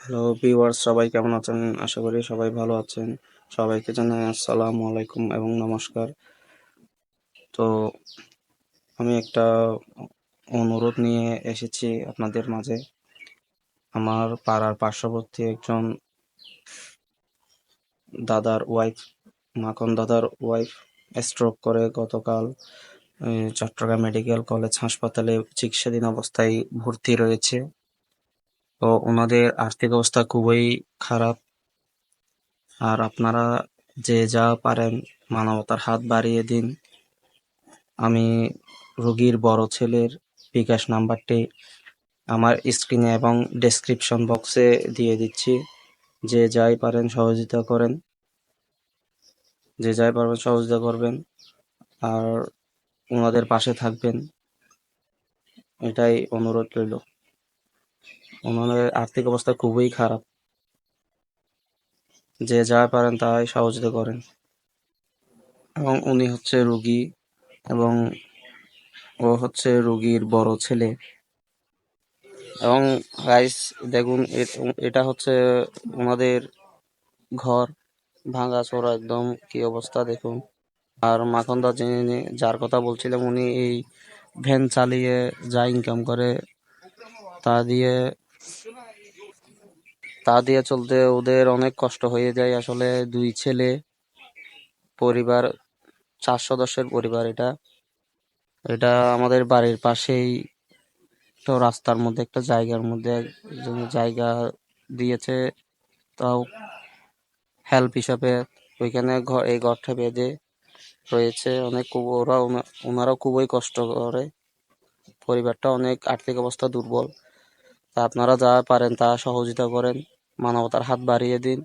Hello viewers, সবাই কেমন আছেন? আশা করি সবাই ভালো আছেন। সবাইকে জানাই আসসালামু আলাইকুম এবং নমস্কার। তো আমি একটা অনুরোধ নিয়ে এসেছি আপনাদের মাঝে। আমার পাড়ার পার্শ্ববর্তী একজন মাখন দাদার ওয়াইফ স্ট্রোক করে গতকাল চট্টগ্রাম মেডিকেল কলেজ হাসপাতালে চিকিৎসাধীন অবস্থায় ভর্তি রয়েছে। তো ওনাদের আর্থিক অবস্থা খুবই খারাপ। আর আপনারা যে যা পারেন মানবতার হাত বাড়িয়ে দিন। আমি রোগীর বড় ছেলের বিকাশ নাম্বারটি আমার স্ক্রিনে এবং ডেসক্রিপশন বক্সে দিয়ে দিচ্ছি। যে যাই পারেন সহযোগিতা করেন, যে যাই পারবেন সহযোগিতা করবেন আর ওনাদের পাশে থাকবেন, এটাই অনুরোধ রইল। ওনাদের আর্থিক অবস্থা খুবই খারাপ, যে যা পারেন তাই সহযোগিতা করেন। এবং উনি হচ্ছে রোগী এবং ও হচ্ছে রোগীর বড় ছেলে। এবং গাইস দেখুন, এটা হচ্ছে ওনাদের ঘর, ভাঙাচোরা একদম, কি অবস্থা দেখুন। আর মাখনদা যিনি, যার কথা বলছিলাম, উনি এই ভ্যান চালিয়ে যা ইনকাম করে তা দিয়ে চলতে ওদের অনেক কষ্ট হয়ে যায়। আসলে দুই ছেলে, পরিবার, 4 সদস্যের পরিবার। এটা এটা আমাদের বাড়ির পাশেই, তো রাস্তার মধ্যে একটা জায়গার মধ্যে একজন জায়গা দিয়েছে, তাও হেল্প হিসাবে। ওইখানে এই ঘরটা বেঁধে রয়েছে। অনেক ওনারাও খুবই কষ্ট করে। পরিবারটা অনেক আর্থিক অবস্থা দুর্বল। তা আপনারা যা পারেন তা সহযোগিতা করেন, মানবতার হাত বাড়িয়ে দিন।